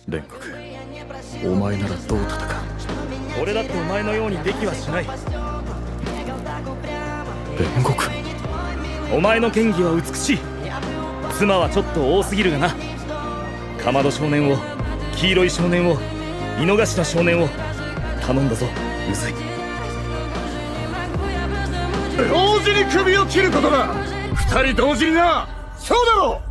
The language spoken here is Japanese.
煉獄、お前ならどう戦う？俺だってお前のようにできはしない。煉獄、お前の剣技は美しい。妻はちょっと多すぎるがな。かまど少年を、黄色い少年を、井の頭少年を頼んだぞ。うずい。同時に首を切ることだ。二人同時にな。そうだろう。